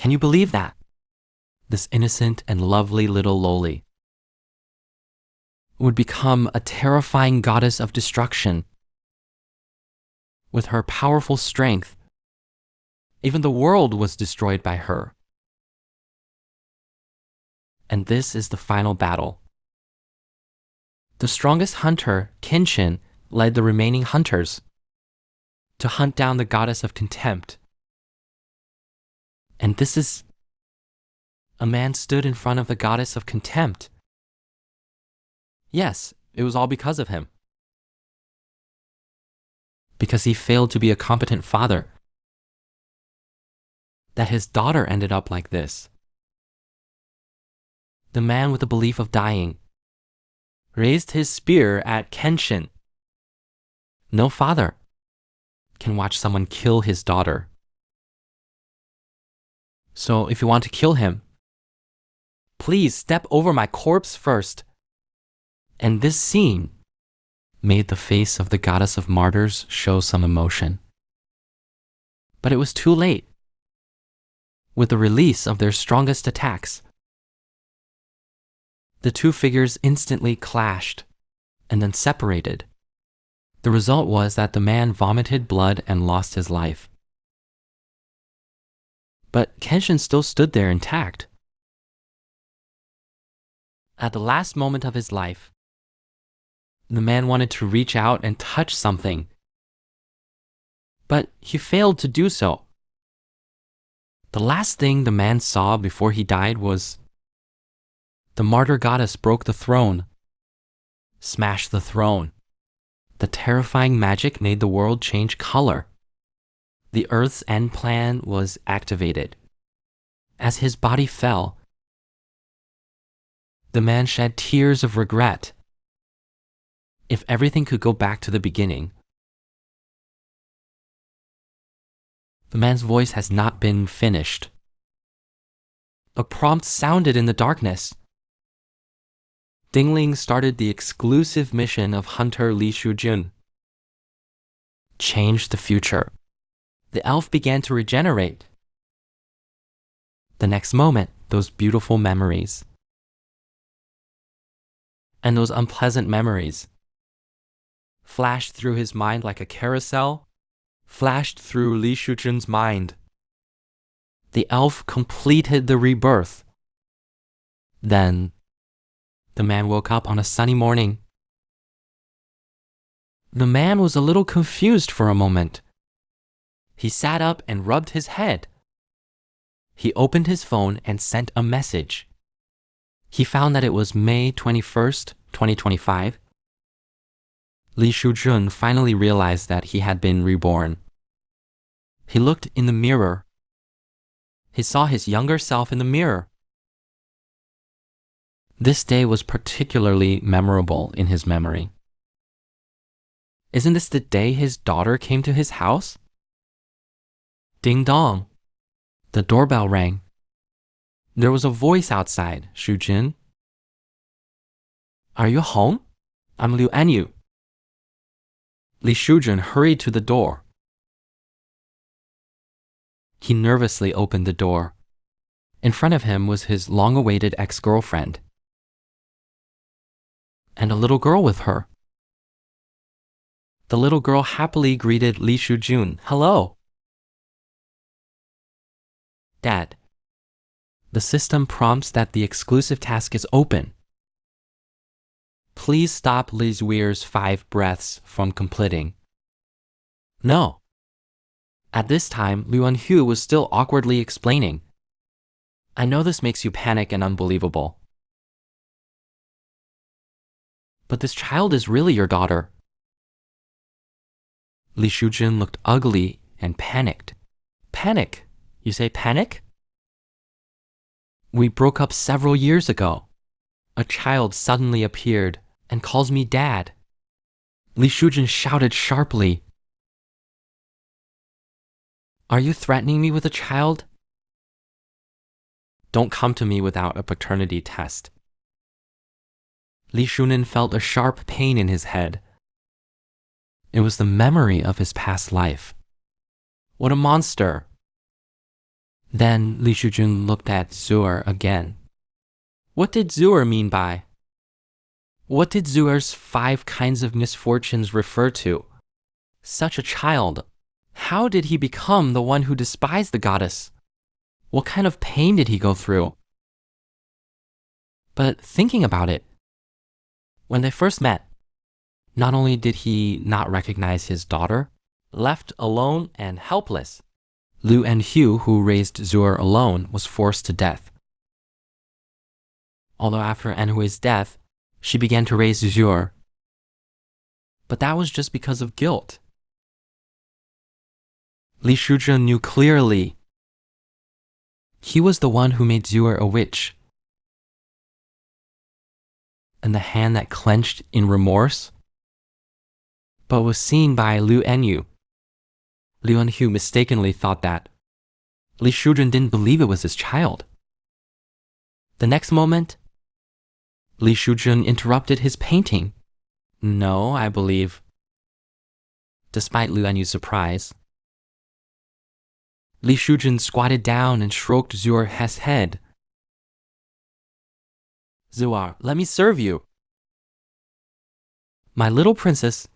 Can you believe that? This innocent and lovely little loli would become a terrifying goddess of destruction. With her powerful strength, even the world was destroyed by her. And this is the final battle. The strongest hunter, Kenshin, led the remaining hunters to hunt down the goddess of contempt. And this is a man stood in front of the goddess of contempt. Yes, it was all because of him. Because he failed to be a competent father. That his daughter ended up like this. The man with the belief of dying raised his spear at Kenshin. No father can watch someone kill his daughter. So if you want to kill him, please step over my corpse first. And this scene made the face of the goddess of martyrs show some emotion. But it was too late. With the release of their strongest attacks, the two figures instantly clashed and then separated. The result was that the man vomited blood and lost his life. But Kenshin still stood there intact. At the last moment of his life, the man wanted to reach out and touch something, but he failed to do so. The last thing the man saw before he died was the martyr goddess broke the throne, smashed the throne. The terrifying magic made the world change color. The Earth's end plan was activated. As his body fell, the man shed tears of regret. If everything could go back to the beginning, the man's voice has not been finished. A prompt sounded in the darkness. Dingling started the exclusive mission of hunter Li Shujun. Change the future. The elf began to regenerate. The next moment, those beautiful memories. And those unpleasant memories flashed through his mind like a carousel, flashed through Li Shujun's mind. The elf completed the rebirth. Then, the man woke up on a sunny morning. The man was a little confused for a moment. He sat up and rubbed his head. He opened his phone and sent a message. He found that it was May 21st, 2025. Li Shujun finally realized that he had been reborn. He looked in the mirror. He saw his younger self in the mirror. This day was particularly memorable in his memory. Isn't this the day his daughter came to his house? Ding dong. The doorbell rang. There was a voice outside. Shujin. Are you home? I'm Liu Anyu. Li Shujun hurried to the door. He nervously opened the door. In front of him was his long-awaited ex-girlfriend. And a little girl with her. The little girl happily greeted Li Shujun. Hello. Dad, the system prompts that the exclusive task is open. Please stop Liz Weir's 5 breaths from completing. No. At this time, Liu Anhu was still awkwardly explaining. I know this makes you panic and unbelievable. But this child is really your daughter. Li Shujun looked ugly and panicked. Panic? You say panic? We broke up several years ago. A child suddenly appeared and calls me dad. Li Shujun shouted sharply. Are you threatening me with a child? Don't come to me without a paternity test. Li Shujun felt a sharp pain in his head. It was the memory of his past life. What a monster! Then Li Shujun looked at Zuer again. What did Zuer mean by? What did Zuer's 5 kinds of misfortunes refer to? Such a child. How did he become the one who despised the goddess? What kind of pain did he go through? But thinking about it, when they first met, not only did he not recognize his daughter, left alone and helpless, Liu Enhu, who raised Zuer alone, was forced to death. Although after Enhui's death, she began to raise Zuer. But that was just because of guilt. Li Shujun knew clearly he was the one who made Zuer a witch. And the hand that clenched in remorse, but was seen by Liu Enhu. Liu Enhu mistakenly thought that Li Shujun didn't believe it was his child. The next moment, Li Shujun interrupted his painting. No, I believe. Despite Liu Enhu's surprise, Li Shujun squatted down and stroked Zuer's head. Zuer, let me serve you. My little princess.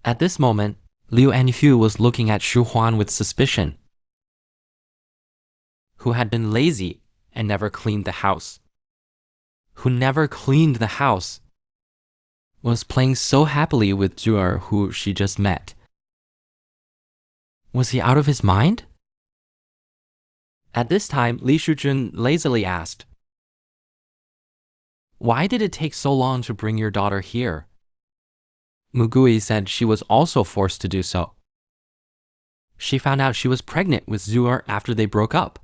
At this moment, Liu Enhu was looking at Shu Huan with suspicion, who had been lazy and never cleaned the house. Was playing so happily with Zuer, who she just met. Was he out of his mind? At this time, Li Shujun lazily asked, "Why did it take so long to bring your daughter here?" Mugui said she was also forced to do so. She found out she was pregnant with Zuer after they broke up.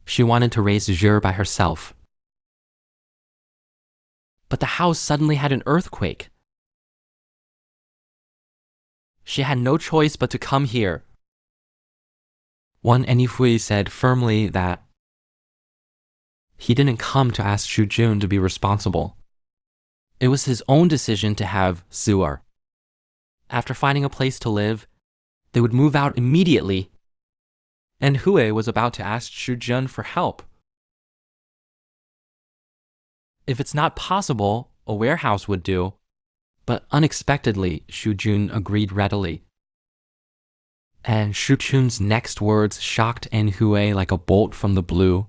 She wanted to raise Zuer by herself. But the house suddenly had an earthquake. She had no choice but to come here. One Enifui said firmly that he didn't come to ask Shujun to be responsible. It was his own decision to have Zuer. After finding a place to live, they would move out immediately, and Hue was about to ask Shujun for help. If it's not possible, a warehouse would do, but unexpectedly, Shujun agreed readily. And Shujun's next words shocked Enhue like a bolt from the blue.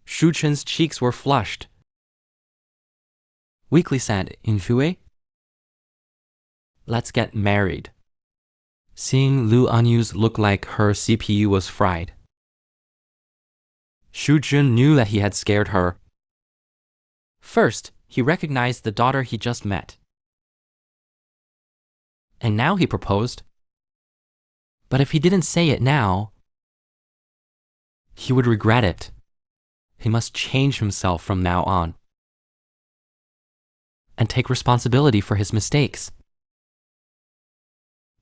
Shujun's cheeks were flushed. Weakly said, "Enhue, let's get married." Seeing Liu Anyu's look like her CPU was fried. Shujun knew that he had scared her. First, he recognized the daughter he just met. And now he proposed. But if he didn't say it now, he would regret it. He must change himself from now on and take responsibility for his mistakes.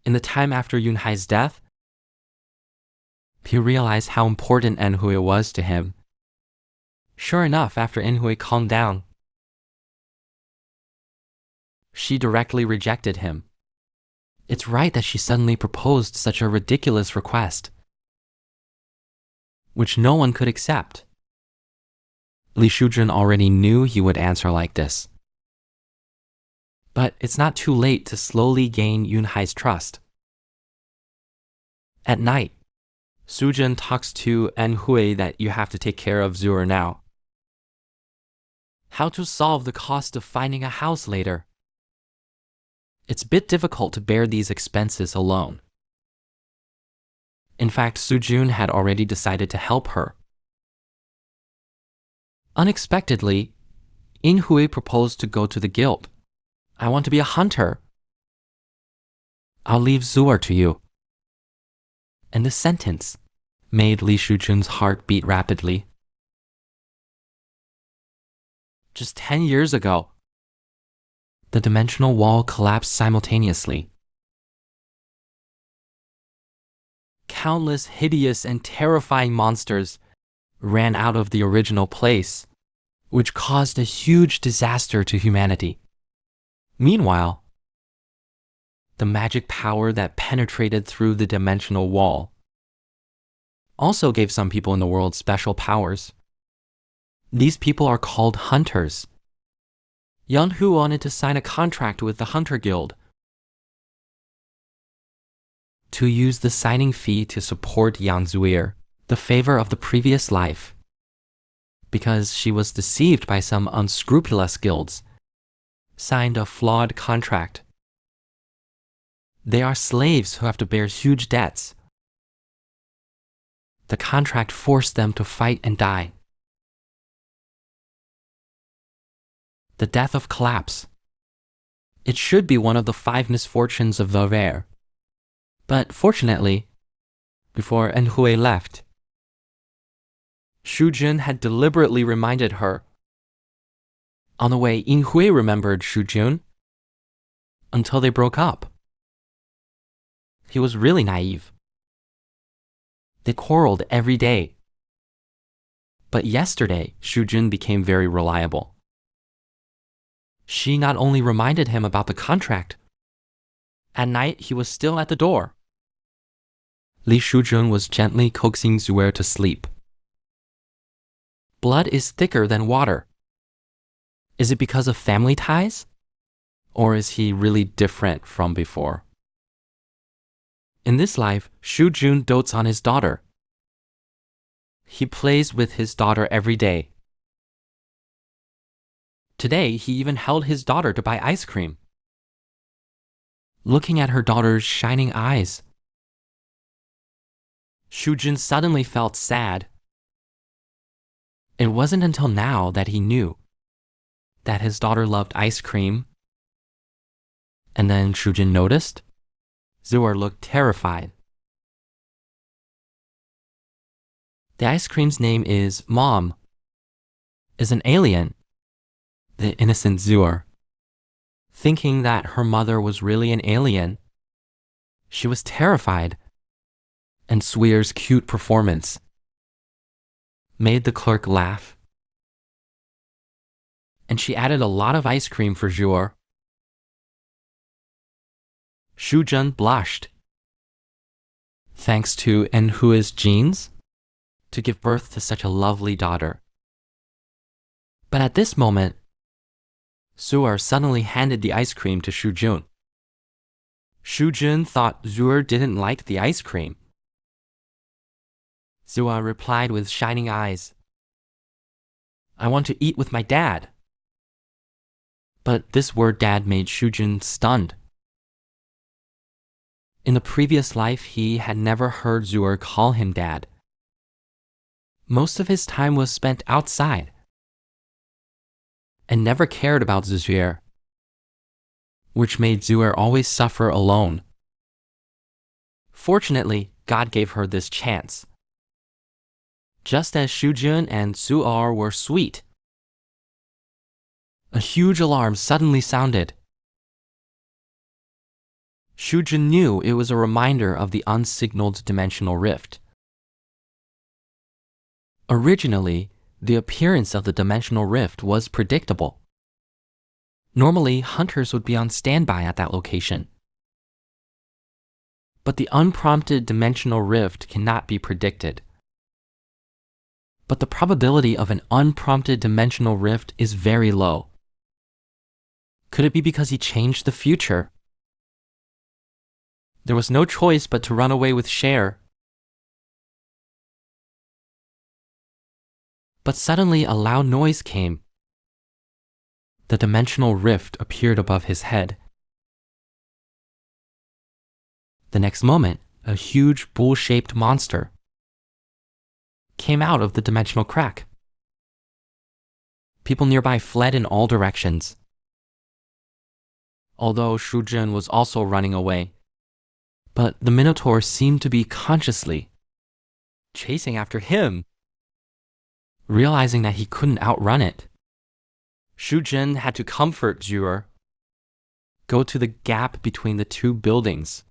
In the time after Yunhai's death, he realized how important Enhui was to him. Sure enough, after Enhui calmed down, she directly rejected him. It's right that she suddenly proposed such a ridiculous request, which no one could accept. Li Shujun already knew he would answer like this. But it's not too late to slowly gain Yunhai's trust. At night, Sujun talks to Enhui that you have to take care of Zuer now. How to solve the cost of finding a house later? It's a bit difficult to bear these expenses alone. In fact, Sujun had already decided to help her. Unexpectedly, Enhui proposed to go to the guild. "I want to be a hunter. I'll leave Zuer to you." And this sentence made Li Shujun's heart beat rapidly. Just 10 years ago, the dimensional wall collapsed simultaneously. Countless hideous and terrifying monsters ran out of the original place, which caused a huge disaster to humanity. Meanwhile, the magic power that penetrated through the dimensional wall also gave some people in the world special powers. These people are called hunters. Yeonhu wanted to sign a contract with the Hunter Guild to use the signing fee to support Yang Zuir, the favor of the previous life, because she was deceived by some unscrupulous guilds, signed a flawed contract. They are slaves who have to bear huge debts. The contract forced them to fight and die. The death of collapse. It should be one of the 5 misfortunes of Vauvert. But fortunately, before Enhui left, Shu Jun had deliberately reminded her. On the way, Enhui remembered Shu Jun until they broke up. He was really naive. They quarreled every day. But yesterday, Shu Jun became very reliable. She not only reminded him about the contract, at night he was still at the door. Li Shujun was gently coaxing Zuer to sleep. Blood is thicker than water. Is it because of family ties? Or is he really different from before? In this life, Shu Jun dotes on his daughter. He plays with his daughter every day. Today, he even held his daughter to buy ice cream. Looking at her daughter's shining eyes, Shu Jun suddenly felt sad. It wasn't until now that he knew that his daughter loved ice cream. And then Shu Jun noticed Zuer looked terrified. The ice cream's name is Mom, is an alien, the innocent Zuer. Thinking that her mother was really an alien, she was terrified. And Zuer's cute performance made the clerk laugh. And she added a lot of ice cream for Zuer. Shu Jun blushed. Thanks to Enhui's genes, to give birth to such a lovely daughter. But at this moment, Zuer suddenly handed the ice cream to Shu Jun. Shu Jun thought Zuer didn't like the ice cream. Zuer replied with shining eyes, I want to eat with my dad. But this word dad made Shu Jun stunned. In the previous life, he had never heard Zuer call him dad. Most of his time was spent outside and never cared about Zuer, which made Zuer always suffer alone. Fortunately, God gave her this chance. Just as Shu Jun and Zuer were sweet, a huge alarm suddenly sounded. Shu Jun knew it was a reminder of the unsignaled dimensional rift. Originally, the appearance of the dimensional rift was predictable. Normally, hunters would be on standby at that location. But the unprompted dimensional rift cannot be predicted. But the probability of an unprompted dimensional rift is very low. Could it be because he changed the future? There was no choice but to run away with Cher. But suddenly a loud noise came. The dimensional rift appeared above his head. The next moment, a huge bull-shaped monster came out of the dimensional crack. People nearby fled in all directions. Although Shu Jun was also running away, but the Minotaur seemed to be consciously chasing after him. Realizing that he couldn't outrun it, Shu Jun had to comfort Zuer. Go to the gap between the 2 buildings.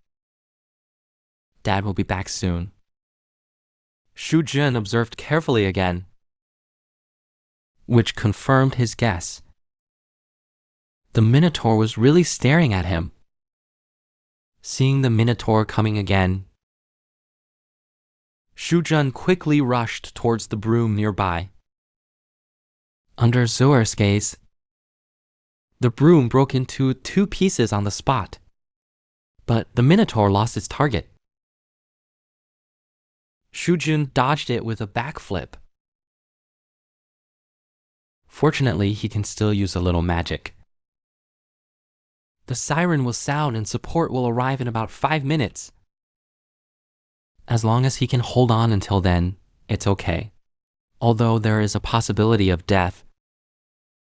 Dad will be back soon. Shu Jun observed carefully again, which confirmed his guess. The Minotaur was really staring at him. Seeing the Minotaur coming again, Shujun quickly rushed towards the broom nearby. Under Zuer's gaze, the broom broke into 2 pieces on the spot, but the Minotaur lost its target. Shujun dodged it with a backflip. Fortunately, he can still use a little magic. The siren will sound and support will arrive in about 5 minutes. As long as he can hold on until then, it's okay. Although there is a possibility of death,